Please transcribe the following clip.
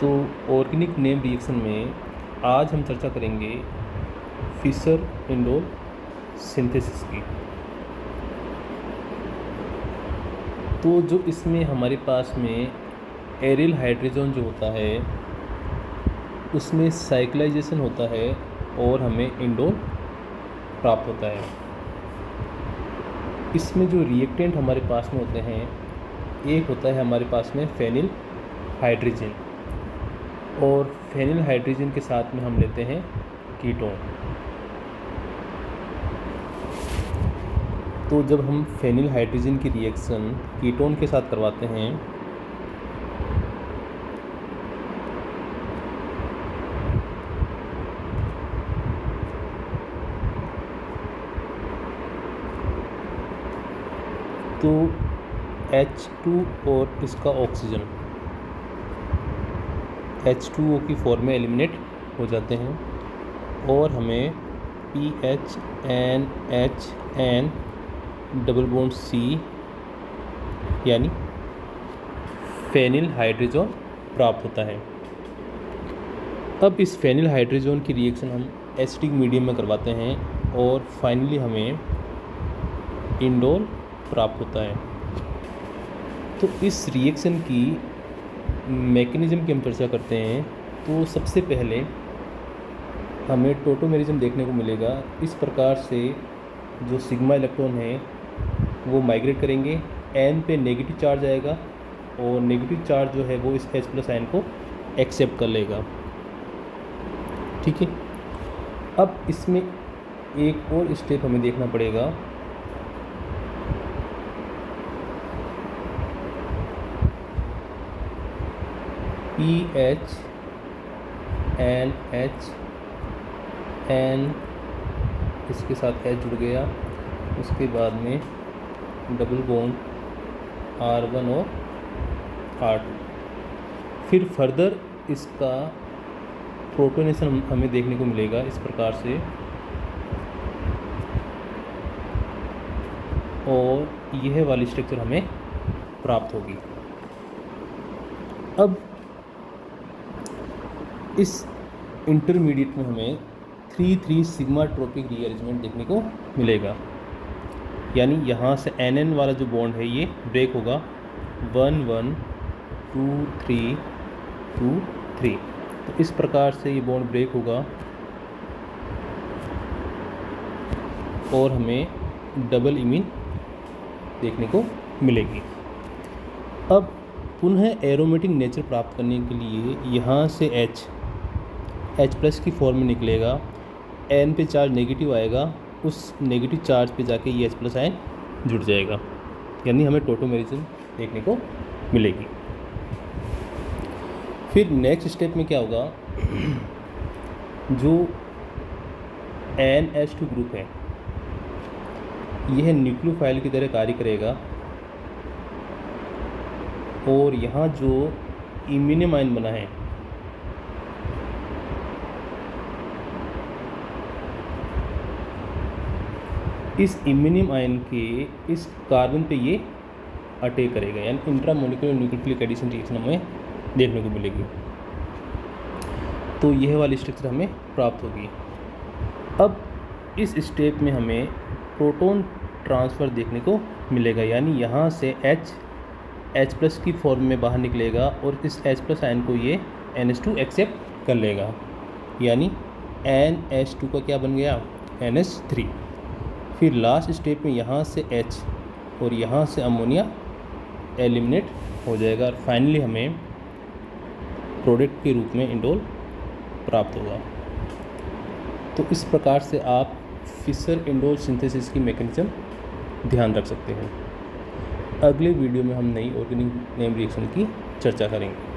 तो organic name reaction में आज हम चर्चा करेंगे फिशर इंडोल सिंथेसिस की। तो जो इसमें हमारे पास में एरिल हाइड्रोजन जो होता है उसमें साइक्लाइजेशन होता है और हमें इंडोल प्राप्त होता है। इसमें जो रिएक्टेंट हमारे पास में होते हैं, एक होता है हमारे पास में फेनिल हाइड्रोजन, और फेनिल हाइड्रोजन के साथ में हम लेते हैं कीटोन। तो जब हम फेनिल हाइड्रोजन की रिएक्शन कीटोन के साथ करवाते हैं तो H2 और इसका ऑक्सीजन H2O की फॉर्म में एलिमिनेट हो जाते हैं और हमें PHNHN डबल बॉन्ड C यानी फेनिल हाइड्रोजन प्राप्त होता है। अब इस फेनिल हाइड्रोजन की रिएक्शन हम एसिडिक मीडियम में करवाते हैं और फाइनली हमें इंडोल प्राप्त होता है। तो इस रिएक्शन की मैकेनिज्म की हम चर्चा करते हैं। तो सबसे पहले हमें टोटोमेरिज्म देखने को मिलेगा। इस प्रकार से जो सिग्मा इलेक्ट्रॉन है वो माइग्रेट करेंगे, N पे नेगेटिव चार्ज आएगा और नेगेटिव चार्ज जो है वो इस H+ आयन को एक्सेप्ट कर लेगा। ठीक है। अब इसमें एक और स्टेप हमें देखना पड़ेगा। PHNH N इसके साथ H जुड़ गया, उसके बाद में डबल बॉन्ड R1 और R2। फिर फर्दर इसका प्रोटोनेशन हमें देखने को मिलेगा इस प्रकार से, और यह वाली स्ट्रक्चर हमें प्राप्त होगी। अब इस इंटरमीडिएट में हमें 3,3 सिग्मा ट्रोपिक रीअरेंजमेंट देखने को मिलेगा, यानी यहाँ से NN वाला जो बॉन्ड है ये ब्रेक होगा 1 1 2 3 2 3। तो इस प्रकार से ये बॉन्ड ब्रेक होगा और हमें डबल इमीन देखने को मिलेगी। अब पुनः एरोमेटिक नेचर प्राप्त करने के लिए यहाँ से H+ की फॉर्म में निकलेगा, N पे चार्ज नेगेटिव आएगा, उस नेगेटिव चार्ज पे जाके ये H+ आयन जुड़ जाएगा, यानी हमें टोटोमेरिज्म देखने को मिलेगी। फिर नेक्स्ट स्टेप में क्या होगा, जो NH2 ग्रुप है यह न्यूक्लियोफाइल की तरह कार्य करेगा और यहाँ जो इम्यूनियम आयन बना है इस इम्यूनियम आयन के इस कार्बन पे ये अटैक करेगा, यानी इंट्रामोलिकुलर न्यूक्लियोफिलिक एडिशन रिएक्शन हमें देखने को मिलेगी। तो यह वाली स्ट्रक्चर हमें प्राप्त होगी। अब इस स्टेप में हमें प्रोटॉन ट्रांसफ़र देखने को मिलेगा, यानी यहाँ से H+ की फॉर्म में बाहर निकलेगा और इस H+ आयन को ये NH2 एक्सेप्ट कर लेगा, यानी NH2 का क्या बन गया, NH3। फिर लास्ट स्टेप में यहाँ से H और यहाँ से अमोनिया एलिमिनेट हो जाएगा और फाइनली हमें प्रोडक्ट के रूप में इंडोल प्राप्त होगा। तो इस प्रकार से आप फिशर इंडोल सिंथेसिस की मैकेनिज्म ध्यान रख सकते हैं। अगले वीडियो में हम नई ऑर्गेनिक नेम रिएक्शन की चर्चा करेंगे।